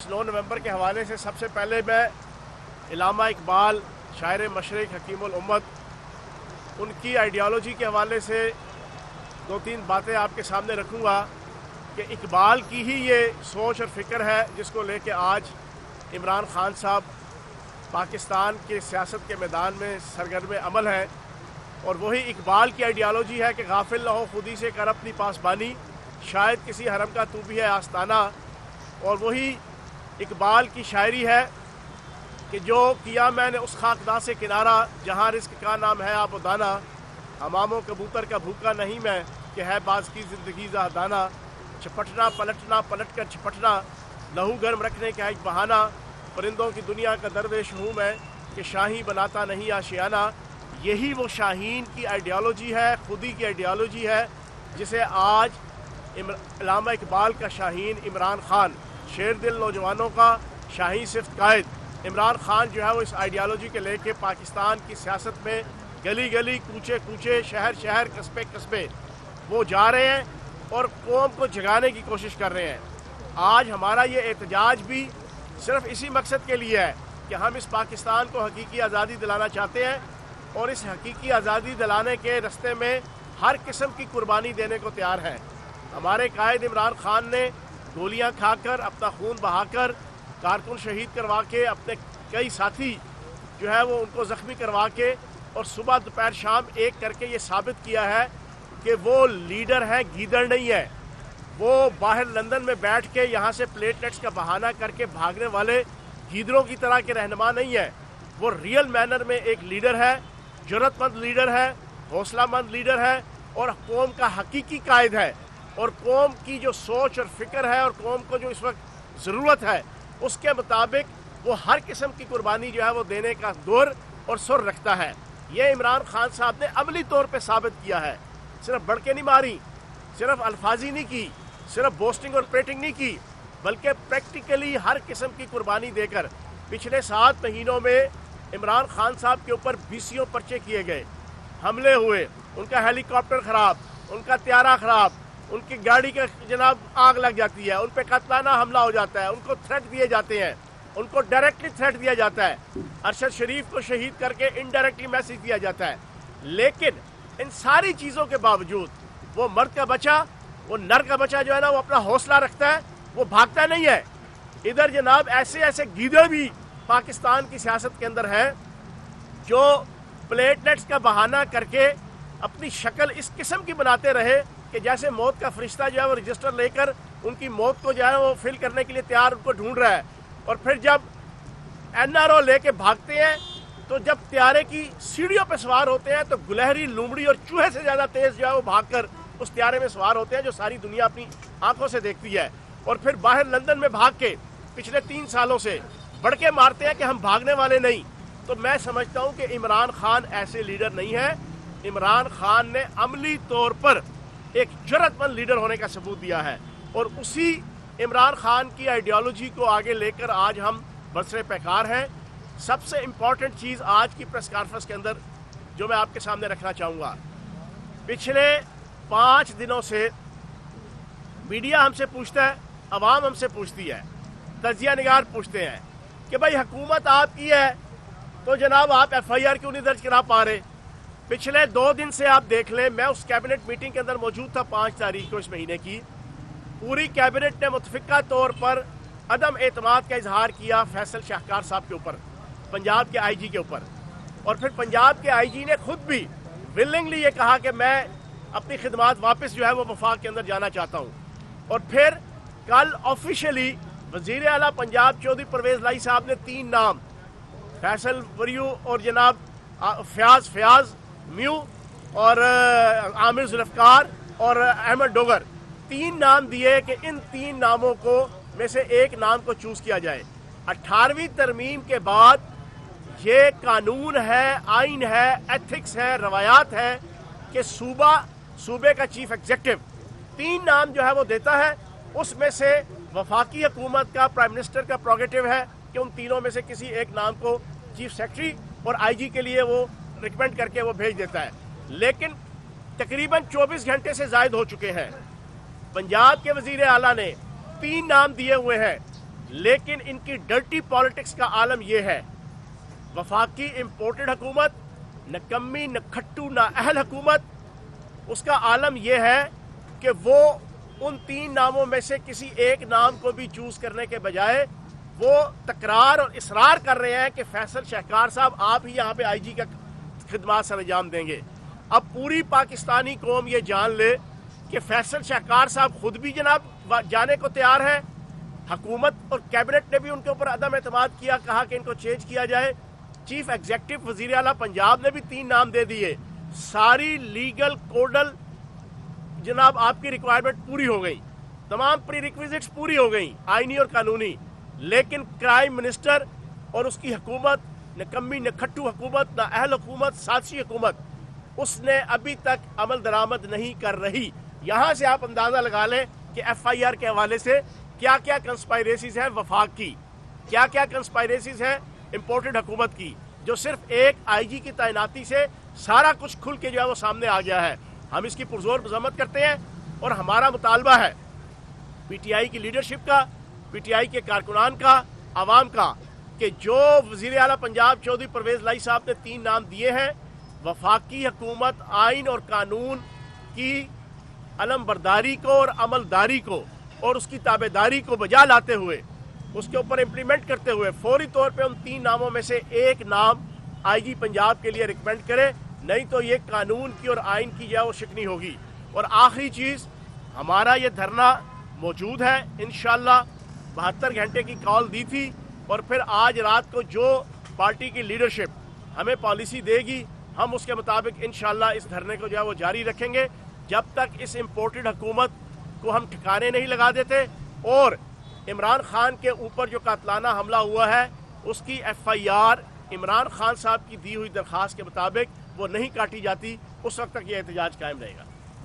9 नवंबर के हवाले से सबसे पहले मैं इलामा इकबाल शायर मशरिक हकीमुल उम्मत उनकी आइडियालॉजी के हवाले से 2-3 बातें आपके सामने रखूँगा कि इकबाल की ही ये सोच और फ़िक्र है जिसको लेके आज इमरान खान साहब पाकिस्तान के सियासत के मैदान में सरगर्म अमल हैं। और वही इकबाल की आइडियालॉजी है कि गाफिल न हो खुदी से कर अपनी पासबानी, शायद किसी हरम का तू भी है आस्ताना। और वही इकबाल की शायरी है कि जो किया मैंने उस खाकदा से किनारा, जहाँ रिस्क का नाम है आप दाना, हमामों कबूतर का भूखा नहीं मैं कि है बाज की ज़िंदगी ज़ादाना। छपटना पलटना पलट कर छपटना, लहू गर्म रखने का एक बहाना, परिंदों की दुनिया का दरवेश हूँ मैं कि शाही बनाता नहीं आशियाना। यही वो शाहीन की आइडियालॉजी है, खुदी की आइडियालॉजी है, जिसे आज इलामा इकबाल का शाहीन इमरान खान, शेर दिल नौजवानों का शाही सिफ्त कायद इमरान खान जो है वो इस आइडियालॉजी के लेके पाकिस्तान की सियासत में गली गली, कूचे कूचे, शहर शहर, कस्बे कस्बे वो जा रहे हैं और कौम को जगाने की कोशिश कर रहे हैं। आज हमारा ये एहतजाज भी सिर्फ इसी मकसद के लिए है कि हम इस पाकिस्तान को हकीकी आज़ादी दिलाना चाहते हैं और इस हकीकी आज़ादी दिलाने के रास्ते में हर किस्म की कुर्बानी देने को तैयार हैं। हमारे कायद इमरान खान ने गोलियां खाकर, अपना खून बहाकर, कारकुन शहीद करवा के, अपने कई साथी जो है वो उनको ज़ख्मी करवा के और सुबह दोपहर शाम एक करके ये साबित किया है कि वो लीडर है, गीदड़ नहीं है। वो बाहर लंदन में बैठ के यहाँ से प्लेटलेट्स का बहाना करके भागने वाले गीदड़ों की तरह के रहनुमा नहीं है। वो रियल मैनर में एक लीडर है, जुर्रतमंद लीडर है, हौसलामंद लीडर है और कौम का हकीकी कायद है। और कौम की जो सोच और फिक्र है और कौम को जो इस वक्त ज़रूरत है उसके मुताबिक वो हर किस्म की कुर्बानी जो है वो देने का दौर और सुर रखता है। ये इमरान खान साहब ने अमली तौर पे साबित किया है। सिर्फ बड़के नहीं मारी, सिर्फ अल्फाजी नहीं की, सिर्फ बोस्टिंग और पेटिंग नहीं की, बल्कि प्रैक्टिकली हर किस्म की कुर्बानी देकर पिछले 7 महीनों में इमरान खान साहब के ऊपर 20 पर्चे किए गए, हमले हुए, उनका हेलीकॉप्टर ख़राब, उनका त्यारा ख़राब, उनकी गाड़ी का जनाब आग लग जाती है, उन पर कत्लाना हमला हो जाता है, उनको थ्रेट दिए जाते हैं, उनको डायरेक्टली थ्रेट दिया जाता है, अरशद शरीफ को शहीद करके इनडायरेक्टली मैसेज दिया जाता है। लेकिन इन सारी चीज़ों के बावजूद वो मर्द का बच्चा, वो नर का बच्चा जो है ना, वो अपना हौसला रखता है, वो भागता नहीं है। इधर जनाब ऐसे ऐसे गीदड़ भी पाकिस्तान की सियासत के अंदर हैं जो प्लेटलेट्स का बहाना करके अपनी शक्ल इस किस्म की बनाते रहे कि जैसे मौत का फरिश्ता जो है वो रजिस्टर लेकर उनकी मौत को जो है वो फिल करने के लिए तैयार उनको ढूंढ रहा है। और फिर जब NRO लेके भागते हैं तो जब त्यारे की सीढ़ियों पे सवार होते हैं तो गुलहरी, लूमड़ी और चूहे से ज़्यादा तेज़ जो है वो भागकर उस त्यारे में सवार होते हैं जो सारी दुनिया अपनी आंखों से देखती है। और फिर बाहर लंदन में भाग के पिछले 3 सालों से बड़के मारते हैं कि हम भागने वाले नहीं। तो मैं समझता हूँ कि इमरान खान ऐसे लीडर नहीं है। इमरान खान ने अमली तौर पर एक जुर्रतमंद लीडर होने का सबूत दिया है और उसी इमरान खान की आइडियालॉजी को आगे लेकर आज हम बरसरे पैकार हैं। सबसे इम्पॉर्टेंट चीज़ आज की प्रेस कॉन्फ्रेंस के अंदर जो मैं आपके सामने रखना चाहूँगा, पिछले 5 दिनों से मीडिया हमसे पूछता है, अवाम हमसे पूछती है, तजिया निगार पूछते हैं कि भाई हुकूमत आपकी है तो जनाब आप FIR क्यों नहीं दर्ज करा पा रहे। पिछले 2 दिन से आप देख लें, मैं उस कैबिनेट मीटिंग के अंदर मौजूद था 5 तारीख को इस महीने की। पूरी कैबिनेट ने मुतफिका तौर पर अदम एतमाद का इजहार किया फैसल शाहकार साहब के ऊपर, पंजाब के IG के ऊपर। और फिर पंजाब के IG ने खुद भी विलिंगली ये कहा कि मैं अपनी खिदमात वापस जो है वो वफाक के अंदर जाना चाहता हूँ। और फिर कल ऑफिशियली वज़ीर आला पंजाब चौधरी परवेज़ लाई साहब ने 3 नाम, फैसल वरियू और जनाब फयाज म्यू और आमिर जुल्फ़कार और अहमद डोगर, 3 नाम दिए कि इन 3 नामों को में से एक नाम को चूज़ किया जाए। 18वीं तरमीम के बाद ये कानून है, आइन है, एथिक्स है, रवायात है कि सूबे का चीफ एग्जीक्यूटिव 3 नाम जो है वो देता है। उसमें से वफाकी हुकूमत का, प्राइम मिनिस्टर का प्रोगेटिव है कि उन तीनों में से किसी एक नाम को चीफ सेक्रेटरी और IG के लिए वो रिकमेंड करके वो भेज देता है। लेकिन तकरीबन 24 घंटे से ज़ायद हो चुके हैं, पंजाब के वज़ीर आला ने 3 नाम दिए हुए हैं لیکن ان کی ڈرٹی پالیٹکس کا عالم یہ ہے، وفاقی امپورٹڈ حکومت، نہ کمی نہ کھٹو نہ اہل حکومت، اس کا عالم یہ ہے کہ وہ ان 3 ناموں میں سے کسی ایک نام کو بھی چوز کرنے کے بجائے وہ تکرار اور اصرار کر رہے ہیں کہ فیصل شہکار صاحب آپ ہی یہاں پہ آئی جی کا خدمات سر انجام دیں گے۔ اب پوری پاکستانی قوم یہ جان لے کہ فیصل شہکار صاحب خود بھی جناب جانے کو تیار ہے، حکومت اور کیبنٹ نے بھی ان کے اوپر عدم اعتماد کیا، کہا کہ ان کو چینج کیا جائے، چیف ایگزیکٹو وزیر اعلیٰ پنجاب نے بھی 3 نام دے دیے، ساری لیگل کوڈل جناب آپ کی ریکوائرمنٹ پوری ہو گئی، تمام پری ریکویزٹس پوری ہو گئیں آئینی اور قانونی، لیکن کرائم منسٹر اور اس کی حکومت، نہ کمی نہ کھٹو حکومت، نہ اہل حکومت، سازشی حکومت، اس نے ابھی تک عمل درآمد نہیں کر رہی۔ یہاں سے آپ اندازہ لگا لیں کہ ایف آئی آر کے حوالے سے کیا کیا کنسپائریسیز ہیں وفاق کی، کیا کیا کنسپائریسیز ہیں امپورٹڈ حکومت کی، جو صرف ایک آئی جی کی تعیناتی سے سارا کچھ کھل کے جو ہے وہ سامنے آ گیا ہے۔ ہم اس کی پرزور مذمت کرتے ہیں اور ہمارا مطالبہ ہے پی ٹی آئی کی لیڈرشپ کا، پی ٹی آئی کے کارکنان کا، عوام کا، کہ جو وزیر اعلیٰ پنجاب چودھری پرویز لائی صاحب نے 3 نام دیے ہیں، وفاقی حکومت آئین اور قانون کی علم برداری کو اور عملداری کو اور اس کی تابعداری کو بجا لاتے ہوئے، اس کے اوپر امپلیمنٹ کرتے ہوئے فوری طور پہ ان 3 ناموں میں سے ایک نام آئی جی پنجاب کے لیے ریکمینڈ کرے، نہیں تو یہ قانون کی اور آئین کی جو ہے وہ شکنی ہوگی۔ اور آخری چیز، ہمارا یہ دھرنا موجود ہے انشاءاللہ، 72 گھنٹے کی کال دی تھی، اور پھر آج رات کو جو پارٹی کی لیڈرشپ ہمیں پالیسی دے گی ہم اس کے مطابق انشاءاللہ اس دھرنے کو جو ہے وہ جاری رکھیں گے جب تک اس امپورٹڈ حکومت کو ہم ٹھکانے نہیں لگا دیتے اور عمران خان کے اوپر جو قاتلانہ حملہ ہوا ہے اس کی F I R Imran Khan صاحب کی دی ہوئی درخواست کے مطابق وہ نہیں کاٹی جاتی، اس وقت تک یہ احتجاج قائم رہے گا۔